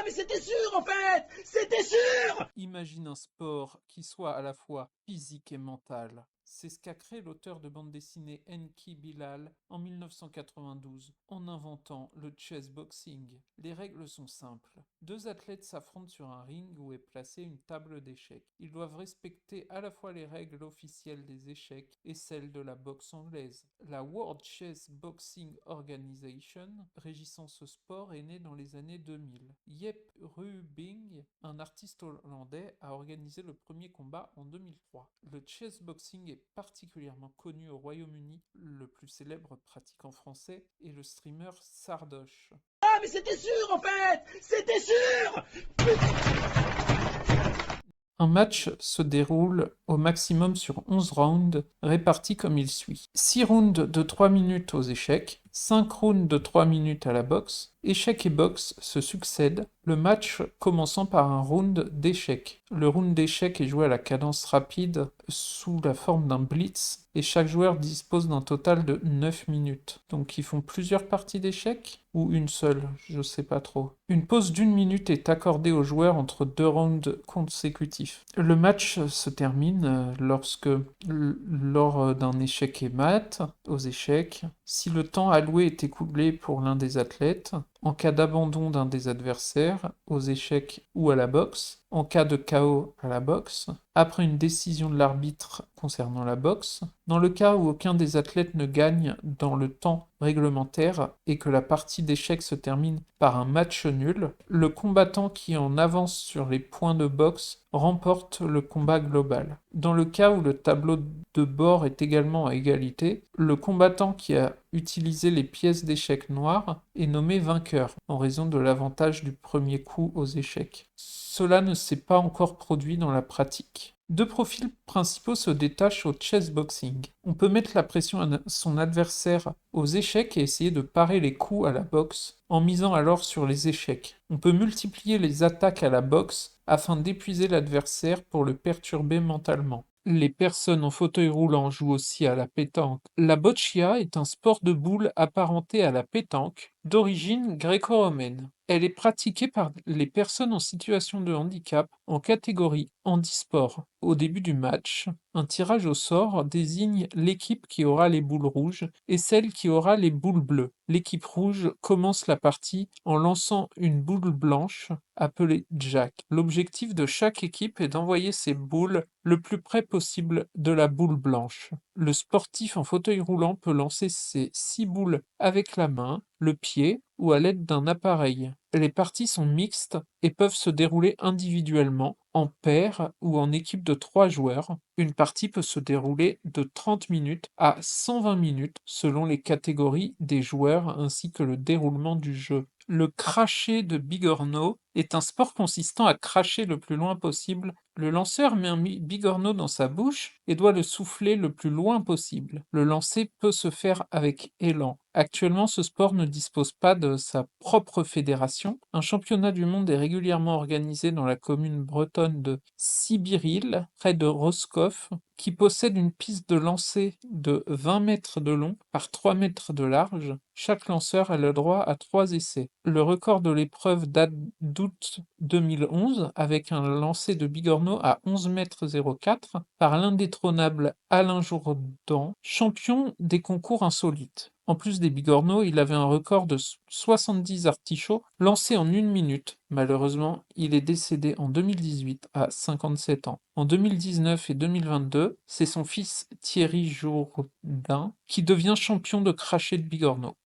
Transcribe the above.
mais c'était sûr en fait! C'était sûr! Imagine un sport qui soit à la fois physique et mental. C'est ce qu'a créé l'auteur de bande dessinée Enki Bilal en 1992 en inventant le chess boxing. Les règles sont simples. Deux athlètes s'affrontent sur un ring où est placée une table d'échecs. Ils doivent respecter à la fois les règles officielles des échecs et celles de la boxe anglaise. La World Chess Boxing Organization, régissant ce sport, est née dans les années 2000. Jep Ruubing, un artiste hollandais, a organisé le premier combat en 2003. Le chessboxing est particulièrement connu au Royaume-Uni. Le plus célèbre pratiquant français est le streamer Sardoche. Ah, mais c'était sûr en fait! C'était sûr! Un match se déroule au maximum sur 11 rounds, répartis comme il suit. 6 rounds de 3 minutes aux échecs, 5 rounds de 3 minutes à la boxe. Échecs et boxe se succèdent, le match commençant par un round d'échecs. Le round d'échecs est joué à la cadence rapide sous la forme d'un blitz et chaque joueur dispose d'un total de 9 minutes. Donc ils font plusieurs parties d'échecs ou une seule, je sais pas trop. Une pause d'1 minute est accordée aux joueurs entre 2 rounds consécutifs. Le match se termine lors d'un échec et mat aux échecs, si le temps alloué est écoulé pour l'un des athlètes, en cas d'abandon d'un des adversaires, aux échecs ou à la boxe, en cas de KO à la boxe, après une décision de l'arbitre concernant la boxe, dans le cas où aucun des athlètes ne gagne dans le temps réglementaire et que la partie d'échecs se termine par un match nul, le combattant qui en avance sur les points de boxe remporte le combat global. Dans le cas où le tableau de bord est également à égalité, le combattant qui a utilisé les pièces d'échecs noires est nommé vainqueur en raison de l'avantage du premier coup aux échecs. Cela ne s'est pas encore produit dans la pratique. Deux profils principaux se détachent au chessboxing. On peut mettre la pression à son adversaire aux échecs et essayer de parer les coups à la boxe, en misant alors sur les échecs. On peut multiplier les attaques à la boxe afin d'épuiser l'adversaire pour le perturber mentalement. Les personnes en fauteuil roulant jouent aussi à la pétanque. La boccia est un sport de boules apparenté à la pétanque, d'origine gréco-romaine. Elle est pratiquée par les personnes en situation de handicap en catégorie handisport. Au début du match, un tirage au sort désigne l'équipe qui aura les boules rouges et celle qui aura les boules bleues. L'équipe rouge commence la partie en lançant une boule blanche appelée Jack. L'objectif de chaque équipe est d'envoyer ses boules le plus près possible de la boule blanche. Le sportif en fauteuil roulant peut lancer ses 6 boules avec la main, le pied ou à l'aide d'un appareil. Les parties sont mixtes et peuvent se dérouler individuellement, en paire ou en équipe de 3 joueurs. Une partie peut se dérouler de 30 minutes à 120 minutes selon les catégories des joueurs ainsi que le déroulement du jeu. Le cracher de bigorneau est un sport consistant à cracher le plus loin possible. Le lanceur met un bigorneau dans sa bouche et doit le souffler le plus loin possible. Le lancer peut se faire avec élan. Actuellement, ce sport ne dispose pas de sa propre fédération. Un championnat du monde est régulièrement organisé dans la commune bretonne de Sibiril, près de Roscoff, qui possède une piste de lancer de 20 mètres de long par 3 mètres de large. Chaque lanceur a le droit à 3 essais. Le record de l'épreuve date d'août 2011 avec un lancer de bigorneau à 11 mètres 04 par l'indétrônable Alain Jourdan, champion des concours insolites. En plus des bigorneaux, il avait un record de 70 artichauts lancés en 1 minute. Malheureusement, il est décédé en 2018 à 57 ans. En 2019 et 2022, c'est son fils Thierry Jourdain qui devient champion de cracher de bigorneau.